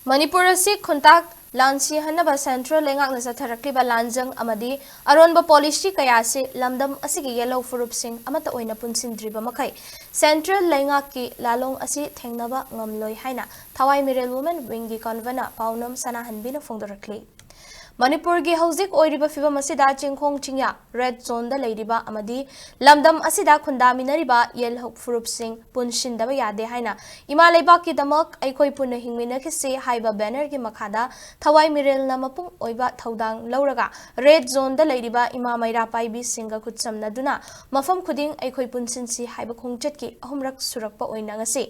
Manipur asi khuntak lansi hanaba central lengak na satharakliba lanjang amadi aronba policy kaya si lamdam asigi Yelhou Furup sing amata oina punsindriba makai central lengak ki lalong asi thengnaba ngamloi haina Thawai Meerel women wingi convener paunam sanahanbina phongdorakli Manipur gi hauzik oiriba fibam asida chingkhong chingya red zone da leidiba amadi lamdam asida khundaminariba Yelhou Furup sing punshindaba yade haina ima leibak ki damak aikoi punna hingmina kisi haiba banner gi makhada Thawai Meerel na mapung oiba thaudang lauraga red zone da leidiba ima maira paibi singa khutsamna duna mafam khuding aikoi punsinsi haiba khongchet ki ahumrak surakpa oina ngasi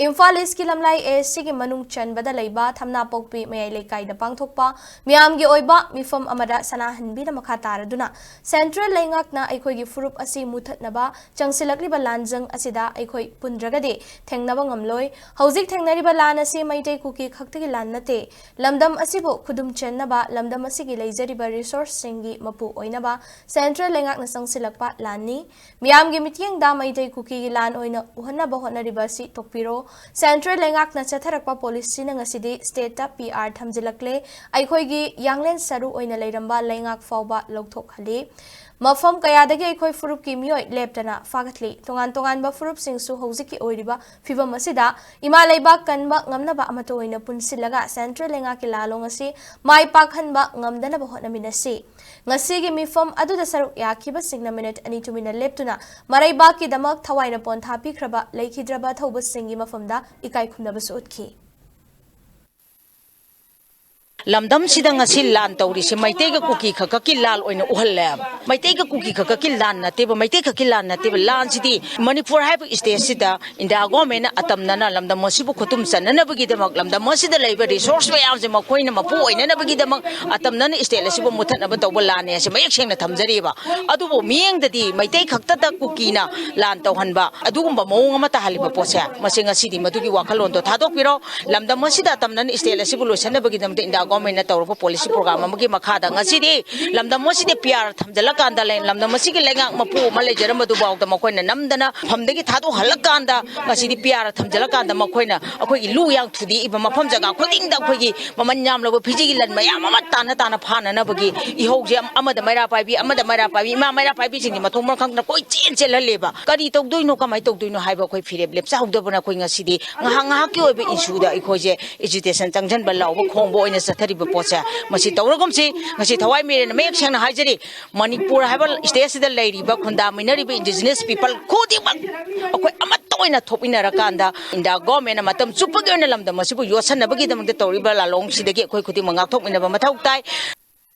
Imphal ki lamlai SC gi manung chanbada leiba thamna pokpi mayai lekai da pangthokpa miam gi oiba mifam amada sanahanbina makha taraduna central lengak na aikoi gi furup asi muthatnaba changsilakliba lanjang asida aikoi pundragade thengnaba ngamloi hauzik thengnariba lan asi maitei kuki khaktagi lan nate lamdam asibo khudum chennaba lamdam asigi leijariba resource singi mapu oinaba central lengak na sangsilakpa lanni miam gi mityeng da maitei kuki gi lan oina uhanaba honariba si tokpiro central lengak na chatharakpa policy na ngasidi state ta PR thamjilakle aikoi gi yanglen saru oina leiramba lengak fawba lokthok khali mafam kayadagi aikoi furup ki mioi leptana fagatli Tonganba furup singsu hojiki oiriba fibam asida ima leibak kanba ngamnaba amato oina punsilaga central lengak ki lalong asi mai pakhanba ngamdana ba honaminasi ngasigi mifam aduda saruk yakhiba singna minute ani tumina leptuna maraiba ki damak thawaina pon thapi khraba leikhidraba thoba singi mafamda ikai khumnaba su utki lamdam sidang asil lan tawri si maitay ka kuki kakaki lal oina uhalab maitay ka kuki kakaki lan na teba maitay kakaki lan na teba lan sidi Manipur haiba state sida inda government atam nana lamdam masibu khutum sanana bagi damak lamdam masida leiba resource mayam se makoi na mapu oina na bagi damak atam nana state lasibu muthat na bataw lan ya se mayak seng na thamjari ba adubo miyeng dadi maitay khakta ta kuki na lan tawhan ba adugumba mawong amata haliba posa masinga sidi madugi wakalon to thadok piro lamdam masida atam nana state lasibu loisana bagi damak inda government na tawra policy program amagi makhada ngasidi lamdam masidi PR thamjalakanda lamdam masigi lengak mapu malejaram madu bawda makoina namdana famdagi thadu halakanda ngasidi PR thamjalakanda makoina akoi lu yang thudi iba mafam jaga khuding da khoi maman nyam labo phiji lan mayam ama tana phana na bagi ihogje amada maira paibi ima maira paibi singi mathom khang na koi chen leba kari tokdoino kamai tokdoino haiba khoi fireb lepsa hogdabana khoi ngasidi ngahang ki oibe issue da ikhoje education changjan ba lawba khongbo oina sathari pocha masi tawragomsi ngasi Thawai Meerel mek sengna haijari Manipur haibal state sida leiriba khundaminariba indigenous people khudimak akoi amatoina thopina rakanda inda government matam chupagi ona lamdam masibu yosanabagi damang tawriba lalong sidagi akoi khudimang ngakthokmina ba mathau tai